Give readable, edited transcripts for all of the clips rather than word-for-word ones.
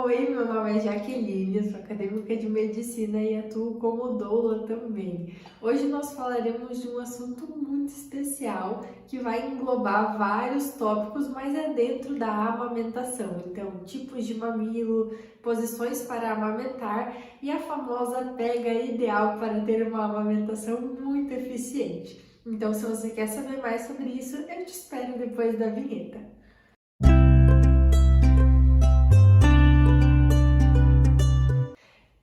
Oi, meu nome é Jaqueline, sou acadêmica de medicina e atuo como doula também. Hoje nós falaremos de um assunto muito especial que vai englobar vários tópicos, mas é dentro da amamentação. Então, tipos de mamilo, posições para amamentar e a famosa pega ideal para ter uma amamentação muito eficiente. Então, se você quer saber mais sobre isso, eu te espero depois da vinheta.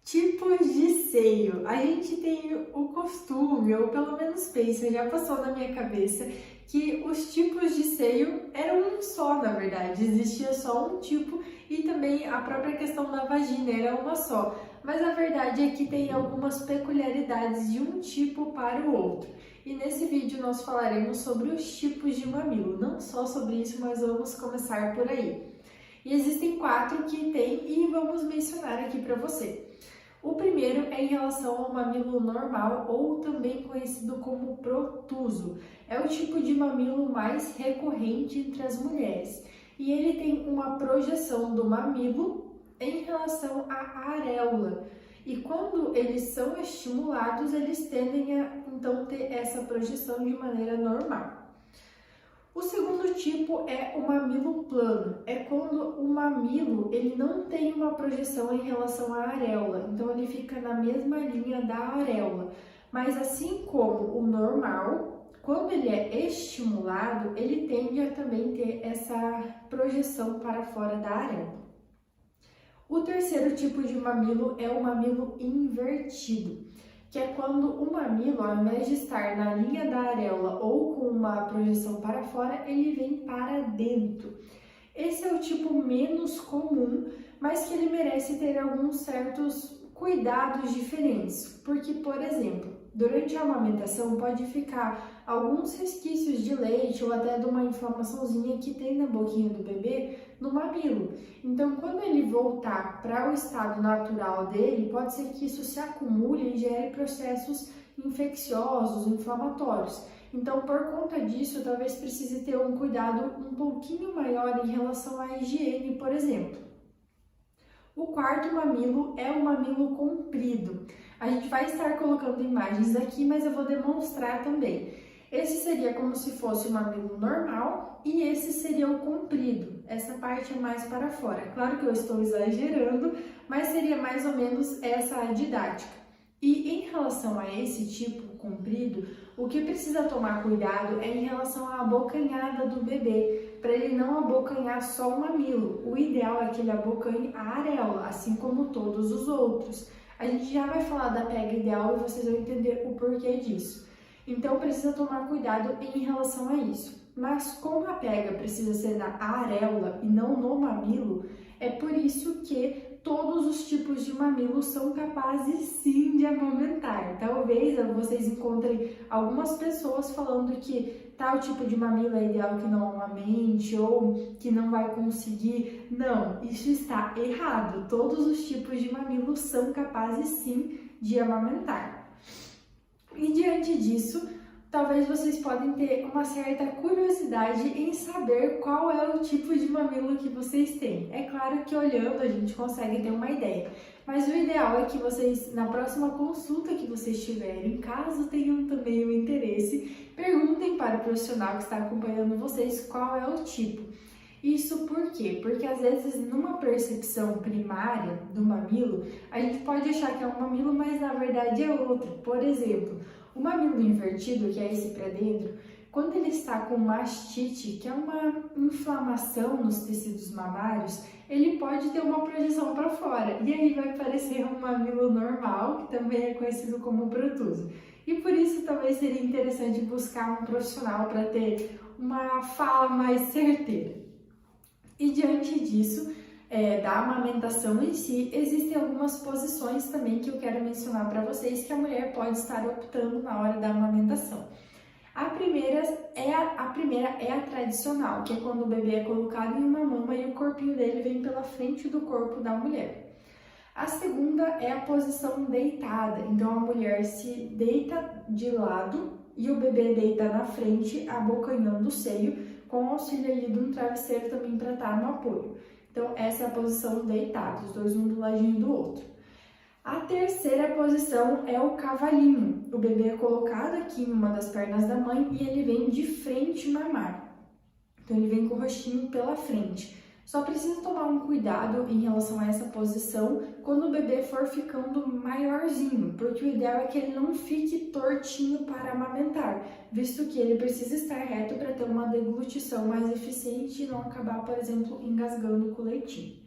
Tipos de seio. A gente tem o costume, ou pelo menos pensa, já passou na minha cabeça, que os tipos de seio eram um só, na verdade. Existia só um tipo e também a própria questão da vagina era uma só. Mas a verdade é que tem algumas peculiaridades de um tipo para o outro. E nesse vídeo nós falaremos sobre os tipos de mamilo. Não só sobre isso, mas vamos começar por aí. E existem 4 que tem e vamos mencionar aqui para você. O primeiro é em relação ao mamilo normal, ou também conhecido como protuso. É o tipo de mamilo mais recorrente entre as mulheres. E ele tem uma projeção do mamilo em relação à areola. E quando eles são estimulados, eles tendem a então ter essa projeção de maneira normal. O segundo tipo é o mamilo plano, é quando o mamilo ele não tem uma projeção em relação à areola, então ele fica na mesma linha da areola, mas assim como o normal, quando ele é estimulado, ele tende a também ter essa projeção para fora da areola. O terceiro tipo de mamilo é o mamilo invertido, que é quando o mamilo, ao invés de estar na linha da areola ou com uma projeção para fora, ele vem para dentro. Esse é o tipo menos comum, mas que ele merece ter alguns certos cuidados diferentes, porque, por exemplo, durante a amamentação pode ficar alguns resquícios de leite ou até de uma inflamaçãozinha que tem na boquinha do bebê no mamilo. Então, quando ele voltar para o estado natural dele, pode ser que isso se acumule e gere processos infecciosos, inflamatórios. Então, por conta disso, talvez precise ter um cuidado um pouquinho maior em relação à higiene, por exemplo. O quarto mamilo é o mamilo comprido. A gente vai estar colocando imagens aqui, mas eu vou demonstrar também. Esse seria como se fosse o mamilo normal e esse seria o comprido. Essa parte é mais para fora. Claro que eu estou exagerando, mas seria mais ou menos essa a didática. E em relação a esse tipo comprido, o que precisa tomar cuidado é em relação à abocanhada do bebê, para ele não abocanhar só o mamilo. O ideal é que ele abocanhe a areola, assim como todos os outros. A gente já vai falar da pega ideal e vocês vão entender o porquê disso. Então precisa tomar cuidado em relação a isso. Mas como a pega precisa ser na areola e não no mamilo, é por isso que todos os tipos de mamilos são capazes sim de amamentar. Talvez vocês encontrem algumas pessoas falando que tal tipo de mamilo é ideal que não amamente ou que não vai conseguir. Não, isso está errado. Todos os tipos de mamilos são capazes sim de amamentar. E diante disso, talvez vocês podem ter uma certa curiosidade em saber qual é o tipo de mamilo que vocês têm. É claro que olhando a gente consegue ter uma ideia, mas o ideal é que vocês, na próxima consulta que vocês tiverem, caso tenham também o interesse, perguntem para o profissional que está acompanhando vocês qual é o tipo. Isso por quê? Porque às vezes numa percepção primária do mamilo, a gente pode achar que é um mamilo, mas na verdade é outro. Por exemplo, o mamilo invertido, que é esse para dentro, quando ele está com mastite, que é uma inflamação nos tecidos mamários, ele pode ter uma projeção para fora. E aí vai parecer um mamilo normal, que também é conhecido como protuso. E por isso talvez seria interessante buscar um profissional para ter uma fala mais certeira. E diante disso, da amamentação em si, existem algumas posições também que eu quero mencionar para vocês que a mulher pode estar optando na hora da amamentação. A primeira é a tradicional, que é quando o bebê é colocado em uma mama e o corpinho dele vem pela frente do corpo da mulher. A segunda é a posição deitada, então a mulher se deita de lado e o bebê deita na frente, abocanhando o seio, com o auxílio ali de um travesseiro também para estar no apoio. Então, essa é a posição deitada, os dois um do ladinho do outro. A terceira posição é o cavalinho. O bebê é colocado aqui em uma das pernas da mãe e ele vem de frente mamar. Então, ele vem com o rostinho pela frente. Só precisa tomar um cuidado em relação a essa posição quando o bebê for ficando maiorzinho, porque o ideal é que ele não fique tortinho para amamentar, visto que ele precisa estar reto para ter uma deglutição mais eficiente e não acabar, por exemplo, engasgando com o leitinho.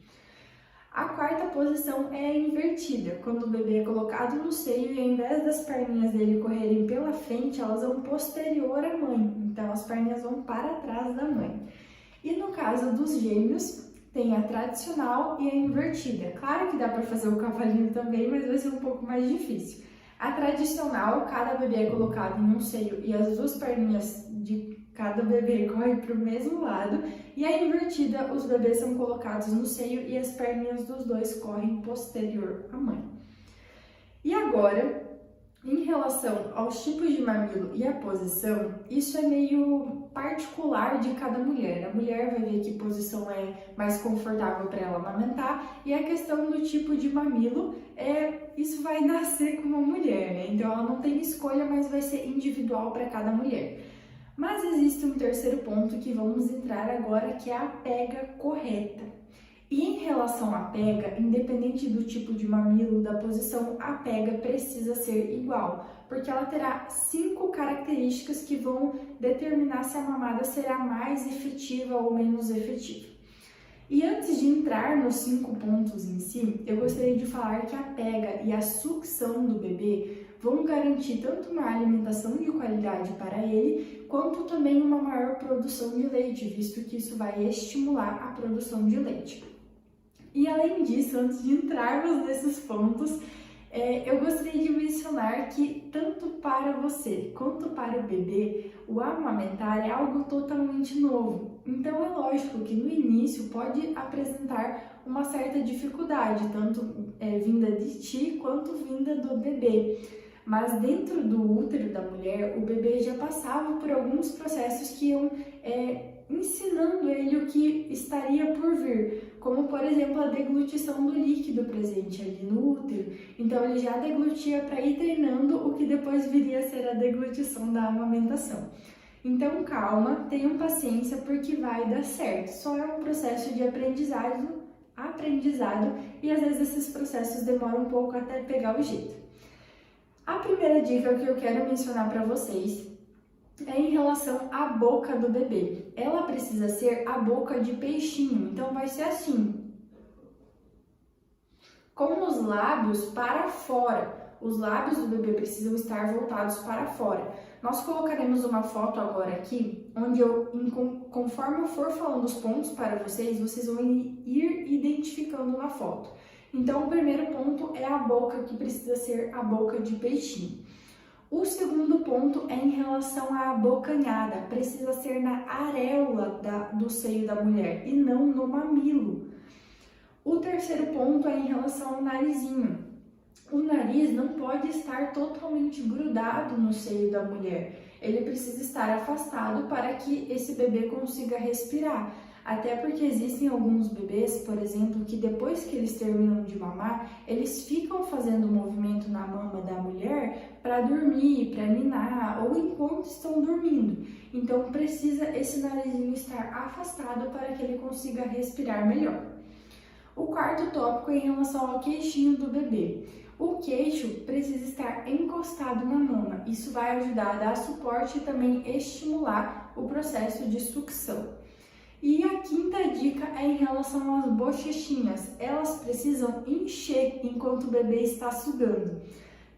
A quarta posição é a invertida, quando o bebê é colocado no seio e ao invés das perninhas dele correrem pela frente, elas vão posterior à mãe, então as perninhas vão para trás da mãe. E no caso dos gêmeos, tem a tradicional e a invertida. Claro que dá para fazer o cavalinho também, mas vai ser um pouco mais difícil. A tradicional, cada bebê é colocado em um seio e as duas perninhas de cada bebê correm para o mesmo lado. E a invertida, os bebês são colocados no seio e as perninhas dos dois correm posterior à mãe. E agora, em relação aos tipos de mamilo e a posição, isso é meio particular de cada mulher. A mulher vai ver que posição é mais confortável para ela amamentar e a questão do tipo de mamilo, isso vai nascer com uma mulher, né? Então ela não tem escolha, mas vai ser individual para cada mulher. Mas existe um terceiro ponto que vamos entrar agora, que é a pega correta. E em relação à pega, independente do tipo de mamilo, da posição, a pega precisa ser igual, porque ela terá 5 características que vão determinar se a mamada será mais efetiva ou menos efetiva. E antes de entrar nos 5 pontos em si, eu gostaria de falar que a pega e a sucção do bebê vão garantir tanto uma alimentação de qualidade para ele, quanto também uma maior produção de leite, visto que isso vai estimular a produção de leite. E além disso, antes de entrarmos nesses pontos, eu gostaria de mencionar que tanto para você quanto para o bebê, o amamentar é algo totalmente novo. Então é lógico que no início pode apresentar uma certa dificuldade, tanto vinda de ti quanto vinda do bebê. Mas dentro do útero da mulher, o bebê já passava por alguns processos que iam ensinando ele o que estaria por vir, como por exemplo a deglutição do líquido presente ali no útero. Então ele já deglutia para ir treinando o que depois viria a ser a deglutição da amamentação. Então calma, tenham paciência porque vai dar certo. Só é um processo de aprendizado e às vezes esses processos demoram um pouco até pegar o jeito. A primeira dica que eu quero mencionar para vocês é em relação à boca do bebê. Ela precisa ser a boca de peixinho, então vai ser assim, com os lábios para fora. Os lábios do bebê precisam estar voltados para fora. Nós colocaremos uma foto agora aqui, onde conforme eu for falando os pontos para vocês, vocês vão ir identificando na foto. Então, o primeiro ponto é a boca, que precisa ser a boca de peixinho. O segundo ponto é em relação à abocanhada, precisa ser na areola do seio da mulher e não no mamilo. O terceiro ponto é em relação ao narizinho. O nariz não pode estar totalmente grudado no seio da mulher, ele precisa estar afastado para que esse bebê consiga respirar. Até porque existem alguns bebês, por exemplo, que depois que eles terminam de mamar, eles ficam fazendo movimento na mama da mulher para dormir, para ninar ou enquanto estão dormindo. Então precisa esse narizinho estar afastado para que ele consiga respirar melhor. O quarto tópico é em relação ao queixinho do bebê. O queixo precisa estar encostado na mama. Isso vai ajudar a dar suporte e também estimular o processo de sucção. E a quinta dica é em relação às bochechinhas. Elas precisam encher enquanto o bebê está sugando.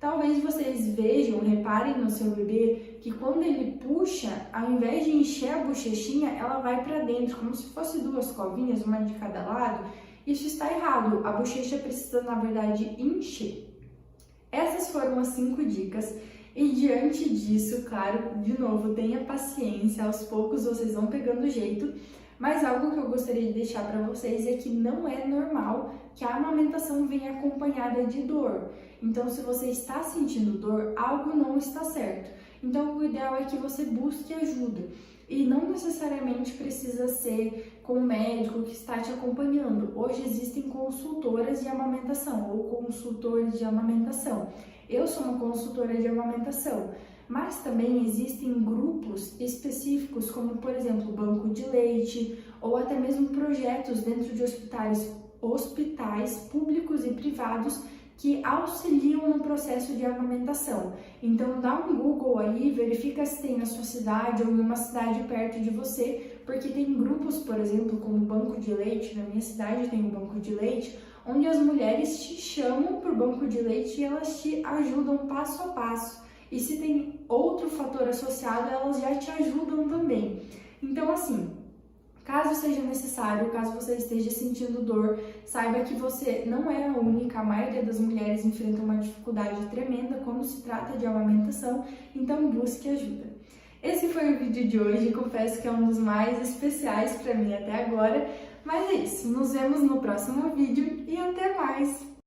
Talvez vocês vejam, reparem no seu bebê, que quando ele puxa, ao invés de encher a bochechinha, ela vai para dentro, como se fosse 2 covinhas, uma de cada lado. Isso está errado, a bochecha precisa, na verdade, encher. Essas foram as 5 dicas. E diante disso, claro, de novo, tenha paciência, aos poucos vocês vão pegando o jeito. Mas algo que eu gostaria de deixar para vocês é que não é normal que a amamentação venha acompanhada de dor. Então, se você está sentindo dor, algo não está certo. Então, o ideal é que você busque ajuda. E não necessariamente precisa ser com o médico que está te acompanhando. Hoje existem consultoras de amamentação ou consultores de amamentação. Eu sou uma consultora de amamentação, mas também existem grupos específicos, como por exemplo, banco de leite ou até mesmo projetos dentro de hospitais públicos e privados que auxiliam no processo de amamentação. Então dá um Google aí, verifica se tem na sua cidade ou em uma cidade perto de você, porque tem grupos, por exemplo, como o banco de leite, na minha cidade tem um banco de leite, onde as mulheres te chamam para o banco de leite e elas te ajudam passo a passo. E se tem outro fator associado, elas já te ajudam também. Então assim, caso seja necessário, caso você esteja sentindo dor, saiba que você não é a única, a maioria das mulheres enfrenta uma dificuldade tremenda quando se trata de amamentação, então busque ajuda. Esse foi o vídeo de hoje, confesso que é um dos mais especiais para mim até agora, mas é isso, nos vemos no próximo vídeo e até mais!